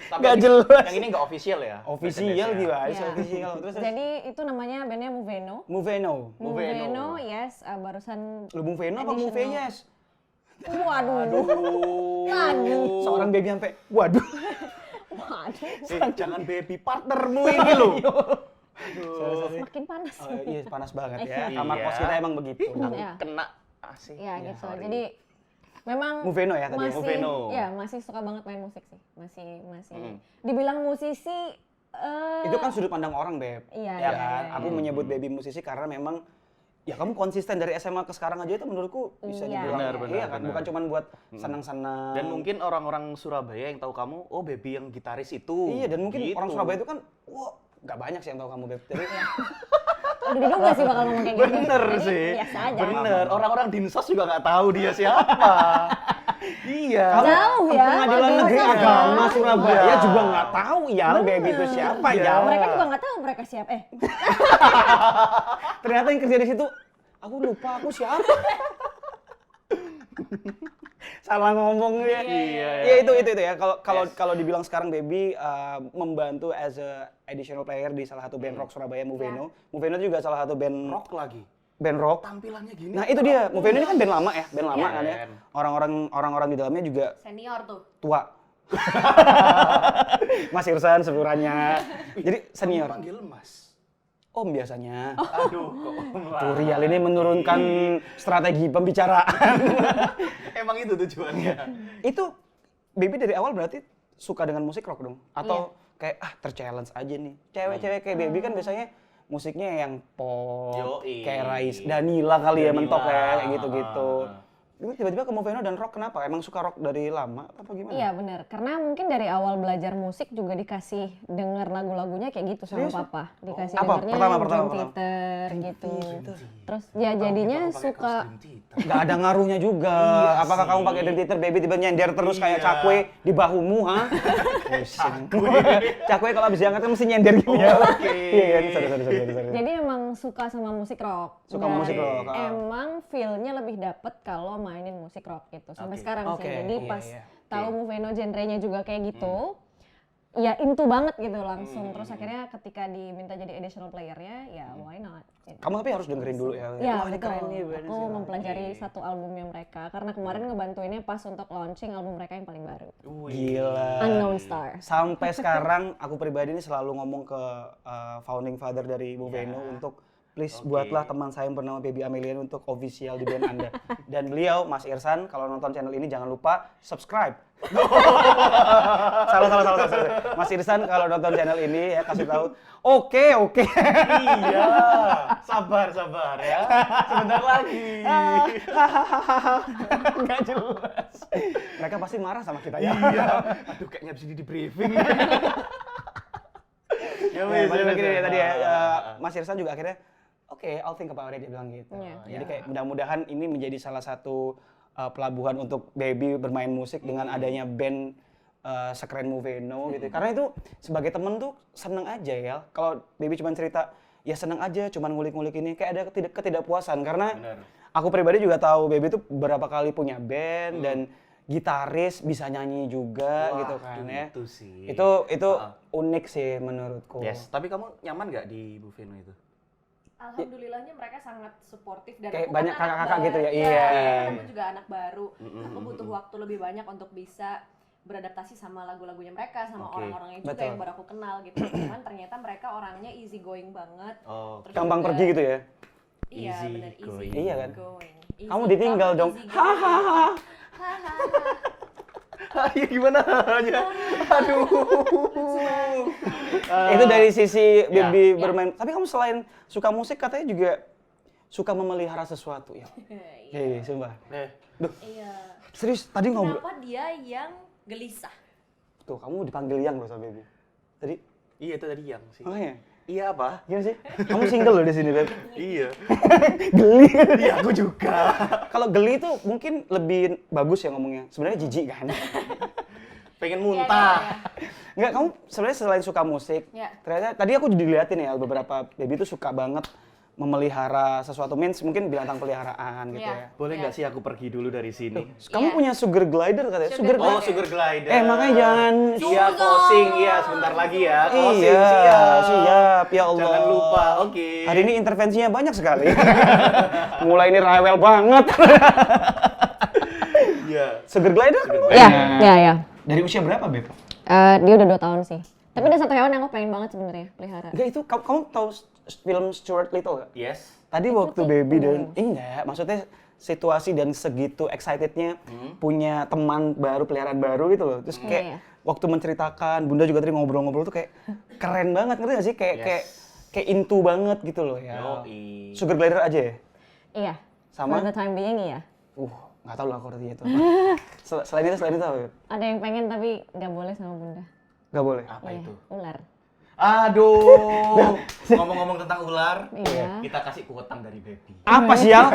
Tapi Nggak ini- jelas. Yang ini nggak official ya? Official merchandise-nya. gimana? Iya. Official. Terus. Jadi itu namanya bandnya Moveno. Moveno. Moveno. Yes, barusan. Lu Moveno apa Additional. Moveyes? Waduh. Aduh. Lagi. Seorang baby sampai, waduh. Waduh. Jangan baby partnermu ini loh. Sorry. Makin panas. Oh, iya, panas banget ya. Iya. Kamar kos kita emang begitu. Iya. Kena asik. Ya Ya, gitu. sorry. Jadi memang Moveno ya tadi? masih, Moveno. Ya, masih suka banget main musik sih. Masih. Dibilang musisi Itu kan sudut pandang orang, Beb. Iya, Ya iya, kan? iya, Aku menyebut baby musisi karena memang ya kamu konsisten dari SMA ke sekarang aja itu menurutku bisa Iya. dibilang. Benar, iya kan? benar. Bukan cuma buat senang-senang. Dan mungkin orang-orang Surabaya yang tahu kamu, oh baby yang gitaris itu. Iya, dan mungkin Gitu. orang Surabaya itu kan, wah, nggak banyak sih yang tahu kamu, Beb. Jadi, udah diduga sih bakal ngomong kayak gitu. Bener Jadi, sih. Biasa aja. Bener. Orang-orang Dinsos juga nggak tahu dia siapa. Iya. Jauh ya. Pengadilan Waduh, Negeri sama. Agama Surabaya Iya. juga nggak tahu yang baby itu siapa Iya. ya. Mereka juga nggak tahu mereka siapa. Ternyata yang kerja di situ, aku lupa aku siapa. Salah ngomong ya. Iya. Ya itu ya. Kalau dibilang sekarang baby membantu as a additional player di salah satu band rock Surabaya Moveno. Moveno juga salah satu band Rock lagi. Band rock. Tampilannya gini. Nah, itu dia. Moveno ini kan band lama ya, band lama Iya. kan ya. Orang-orang di dalamnya juga Senior tuh. tua. Mas Irsan seluruhannya. Jadi senior. Kamu panggil Mas. Om biasanya. Aduh, kok Om lah. Tuh Rial ini menurunkan strategi pembicaraan. Emang itu tujuannya. Itu Baby dari awal berarti suka dengan musik rock dong? Atau kayak ter-challenge aja nih. Cewek-cewek kayak Baby kan biasanya musiknya yang pop, Yoi. kayak Danila kali ya Danila. mentok kayak gitu-gitu. Tiba-tiba ke Moveno dan rock kenapa? Emang suka rock dari lama apa gimana? Iya benar, karena mungkin dari awal belajar musik juga dikasih denger lagu-lagunya kayak gitu sama Serius? papa. Dikasih Apa? dengernya Pertama. Dream Theater gitu. Terus ya jadinya suka. Nggak ada ngaruhnya juga. Apakah kamu pakai Dream Theater Baby tiba nyender terus kayak Iya. cakwe di bahumu, ha? Pusing. Cakwe kalau habis diangkat kan mesti nyender gitu ya. Oke. Iya kan? Sorry. Jadi emang suka sama musik rock. Suka Dan musik rock, ah. Emang feel-nya lebih dapet kalau mainin musik rock gitu. Sampai Oke. sekarang Oke, sih. Jadi iya, pas iya. tahu Moveno genrenya juga kayak gitu, ya into banget gitu langsung. Terus akhirnya ketika diminta jadi additional player-nya, ya why not? Gitu. Kamu tapi harus dengerin dulu ya. Ya, Wah, ini betul. keren nih bandnya Aku sih. mempelajari satu albumnya mereka karena kemarin ngebantuinnya pas untuk launching album mereka yang paling baru, Gila. Unknown Star. Sampai sekarang aku pribadi ini selalu ngomong ke founding father dari Moveno untuk please buatlah teman saya yang bernama Baby Amelian untuk official di band Anda. Dan beliau, Mas Irsan, kalau nonton channel ini jangan lupa subscribe. salah. Mas Irsan kalau nonton channel ini ya kasih tahu. Oke. Iya. Sabar ya. Sebentar lagi. Nggak jelas. Mereka pasti marah sama kita ya. Iya. Aduh, kayaknya bisa di briefing. Ya Ya, wes, balik lagi wes. tadi ya, Mas Irsan juga akhirnya, oke, I'll think about it, dia bilang gitu. Iya. Jadi kayak mudah-mudahan ini menjadi salah satu pelabuhan untuk Baby bermain musik dengan adanya band sekeren Moveno gitu. Karena itu sebagai temen tuh seneng aja ya. Kalau Baby cuma cerita, ya seneng aja, cuma ngulik-ngulik ini, kayak ada ketidakpuasan. Karena Bener. aku pribadi juga tahu Baby tuh beberapa kali punya band dan gitaris, bisa nyanyi juga Wah, gitu kan ya. itu sih. Itu unik sih menurutku. Yes, tapi kamu nyaman nggak di Moveno itu? Alhamdulillahnya mereka sangat suportif dan Kayak aku banyak kan anak kakak-kakak baru. gitu ya? Iya, Iya. kan aku juga anak baru. Aku butuh waktu lebih banyak untuk bisa beradaptasi sama lagu-lagunya mereka, sama Oke. orang-orangnya juga Betul. yang baru aku kenal gitu. Cuman ternyata mereka orangnya easy going banget. Oh, Terus Gampang juga- pergi gitu ya. Iya, Easy benar easy going. Iya kan? going. Easy, Kamu ditinggal kamu dong. easy going. Hahaha. ya gimana aja? Aduh. Itu dari sisi Ya. Baby bermain. Tapi kamu selain suka musik katanya juga suka memelihara sesuatu ya. Sumpah. Iya. Serius, tadi ngobrol. Kenapa dia yang gelisah? Tuh, kamu dipanggil yang loh sama Baby. Tadi? Iya itu tadi yang sih. Oh iya? Iya apa? Gimana sih? Kamu single loh di sini, Beb. Iya. Geli. Iya aku juga. Kalau geli tuh mungkin lebih bagus ya ngomongnya. Sebenarnya jijik kan? Pengen muntah. Enggak, kamu sebenarnya selain suka musik, Ya. ternyata tadi aku diliatin ya beberapa Baby tuh suka banget memelihara sesuatu, means mungkin binatang peliharaan gitu Iya. ya. Boleh nggak sih aku pergi dulu dari sini? Kamu Iya. punya sugar glider katanya? Sugar Oh, sugar glider. Makanya jangan. Iya, closing iya sebentar lagi ya. Closing Iya, siap. siap. Ya Allah. Jangan lupa. Oke. Hari ini intervensinya banyak sekali. Mulai ini rewel banget. Iya. Sugar glider? Iya. Dari usia berapa, Beb? Dia udah 2 tahun sih. Tapi ada satu hewan yang aku pengen banget sebenarnya pelihara. Enggak, itu kamu tahu film Stuart Little nggak? Yes. Tadi waktu Baby dan enggak, maksudnya situasi dan segitu excitednya punya teman baru, peliharaan baru gitu loh. Terus kayak Iya. waktu menceritakan, Bunda juga tadi ngobrol-ngobrol tuh kayak keren banget, ngerti gak sih? Kayak into banget gitu loh ya. Yoi. Sugar glider aja ya? Iya. Sama? For the time being iya. Nggak tahu lah aku artinya itu. Selain itu apa? Beb? Ada yang pengen tapi nggak boleh sama bunda. Nggak boleh. Apa Iya, itu? ular. Aduh. Ngomong-ngomong tentang ular, Iya. kita kasih kuotan dari Baby. Apa sih ya?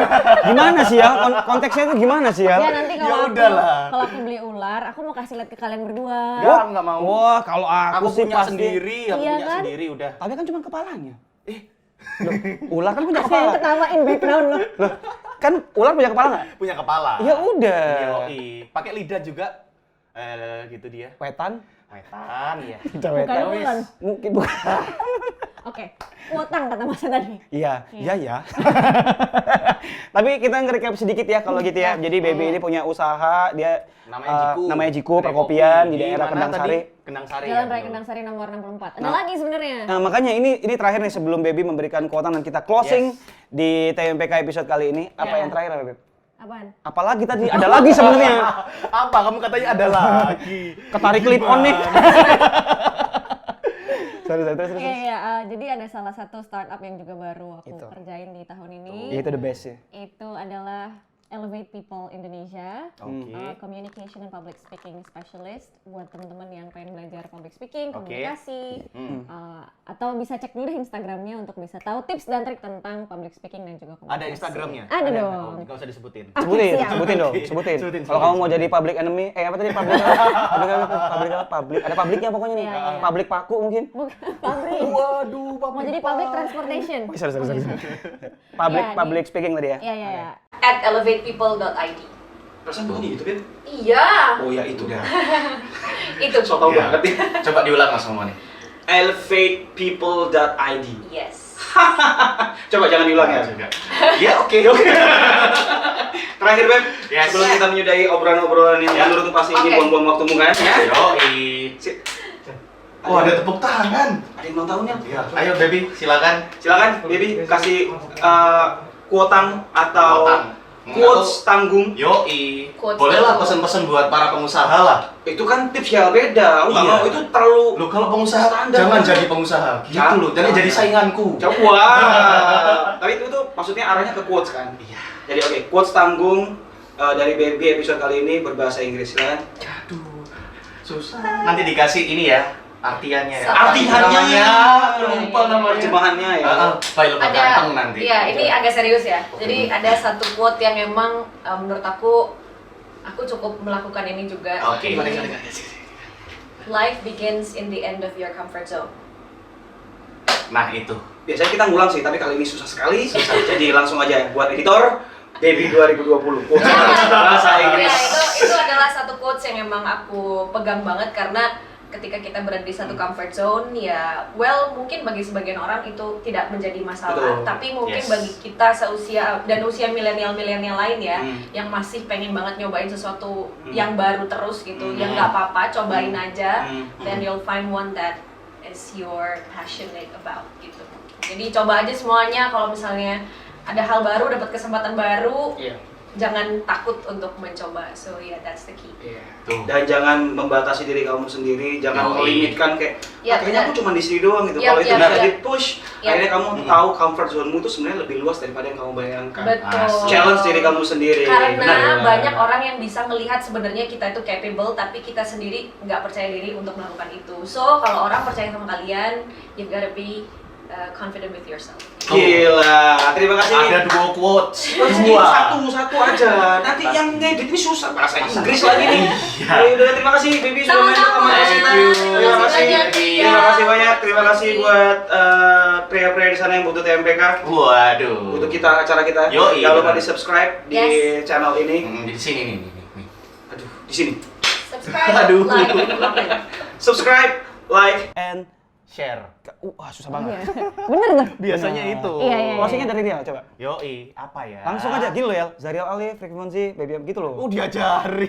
Gimana sih ya? Konteksnya itu gimana sih ya? Ya nanti Ya kalau udahlah. kalau aku beli ular, aku mau kasih lihat ke kalian berdua. Nggak mau. Wah, kalau aku, Aku sih punya pasti. sendiri, aku Iya punya kan? sendiri udah. Tapi kan cuma kepalanya. Loh, ular kan punya Saya kepala. ketawain background lo. Loh, kan ular punya kepala nggak? Punya kepala. Ya udah. Yoi. Pakai lidah juga. Gitu dia. Wetan? Wetan ya. Bukan ular. Mungkin bukan. Oke, utang kata Mas tadi. Iya, ya. Tapi kita nge-recap sedikit ya kalau gitu ya. Jadi Baby ini punya usaha, dia namanya Jiku, Kedai perkopian kopi. di daerah Mana Kendang tadi? Sari. Kendang Sari. Jalan ya, Raya betul. Kendang Sari nomor 64. Ada lagi sebenarnya. Nah, makanya ini terakhir nih sebelum Baby memberikan kuota dan kita closing di TMPK episode kali ini. Apa Ya. yang terakhir, Beb? Apaan? Apalagi tadi ada lagi sebenarnya. Apa? Kamu katanya ada lagi. Ketarik clip on nih. Sorry, terus. Iya, jadi ada salah satu startup yang juga baru aku Itu. kerjain di tahun ini. Itu the best ya. Itu adalah Elevate People Indonesia, Oke. Communication and Public Speaking Specialist buat teman-teman yang pengen belajar public speaking, Oke. komunikasi, atau bisa cek dulu Instagramnya untuk bisa tahu tips dan trik tentang public speaking dan juga komunikasi. Ada Instagramnya? Ada dong. Oh, nggak usah disebutin. Sebutin, siap. sebutin dong, Oke. sebutin. Sebutin, Kalau kamu mau sebutin. jadi public enemy, apa tadi public ada publiknya pokoknya nih. Iya, iya. Public paku mungkin. Bukan public. Waduh, Mau jadi public transportation. Sorry. Iya, Public speaking tadi ya. Iya. At elevatepeople.id. Perasaan bunyi itu, Bin? Iya, Oh ya itu dah. itu. So tau banget nih. Coba diulang Mas ngomongnya. Elevatepeople.id. Yes. Coba jangan diulang ya. Juga. Ya oke. Terakhir Beb, Yes. sebelum kita menyudahi obrolan-obrolan yang menurutmu pasti ini Oke. buang-buang waktumu kan ya. Yoi. Oh, ada tepuk tangan. Ada yang ulang tahunnya? Iya. Ayo Baby, silakan. Silakan, Baby kasih kuotang atau Kuotang. quotes tanggung. Yoi. Quotes Bolehlah tanggung. pesan-pesan buat para pengusaha lah. Itu kan tips yang beda. Aku nggak Iya. mau itu terlalu Lu kalau pengusaha Standar jangan banget. jadi pengusaha. Gitu Jangan. loh. Jangan jadi sainganku. jauh. Wah. Tapi itu tuh maksudnya arahnya ke quotes kan. Iya. Jadi oke, quotes tanggung dari Baby episode kali ini berbahasa Inggris kan. Aduh. Susah. Nanti dikasih ini ya. Artiannya ya. Apa Artiannya. Lupa namanya. Terjemahannya ya. File lebih ganteng nanti. Iya, ini agak serius ya. Jadi ada satu quote yang emang menurut aku cukup melakukan ini juga. Oke. Jadi, life begins in the end of your comfort zone. Nah, itu. Biasanya kita ngulang sih, tapi kali ini susah sekali. Jadi langsung aja buat editor Baby 2020. Bahasa Ya, Inggris. itu adalah satu quotes yang emang aku pegang banget karena ketika kita berada di satu comfort zone ya mungkin bagi sebagian orang itu tidak menjadi masalah. Betul. Tapi mungkin Yes. bagi kita seusia dan usia milenial lain ya Hmm. yang masih pengen banget nyobain sesuatu yang baru terus gitu, yang nggak apa-apa, cobain aja, then you'll find one that is your passionate about gitu. Jadi coba aja semuanya, kalau misalnya ada hal baru, dapat kesempatan baru, Iya. jangan takut untuk mencoba. So yeah, that's the key. Iya. Tuh. Dan jangan membatasi diri kamu sendiri, jangan melimitkan kayak kayaknya aku cuma di sini doang gitu. Kalau itu bisa di-push, akhirnya kamu tahu comfort zone-mu tuh sebenarnya lebih luas daripada yang kamu bayangkan. Betul. Challenge diri kamu sendiri. Karena banyak orang yang bisa melihat sebenarnya kita itu capable, tapi kita sendiri nggak percaya diri untuk melakukan itu. So kalau orang percaya sama kalian, you've gotta be confident with yourself. Gila, terima kasih. Ada 2 quotes. Satu aja. Nanti yang ngedit ini susah bahasa Inggris lagi nih. Udah, terima kasih Baby sudah main sama Sama-sama. Terima kasih. Terima Terima kasih banyak. Terima kasih buat pria-pria di sana yang butuh TMPK. Waduh. Untuk acara kita. Yoi, Jangan lupa benar. di-subscribe di Yes. channel ini. Di sini nih. Aduh, di sini. Subscribe, Aduh. like, Subscribe, like, And share. susah banget. Bener tuh. Biasanya itu. Iya. Closingnya dari dia, coba. Yoi, apa ya? Langsung aja, gini loh ya. Zariel Ali, Frekuensi, Baby M, gitu loh. Diajari.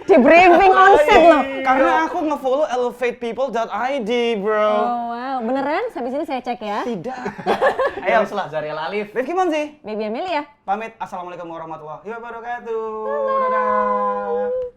Di briefing on set loh. Karena aku nge-follow elevatepeople.id, bro. Oh wow, beneran? Habis ini saya cek ya. Tidak. Ayo, setelah Zariel Alif. Rifki Monzi, Baby Amelia. pamit. Assalamualaikum warahmatullahi wabarakatuh. Dadah.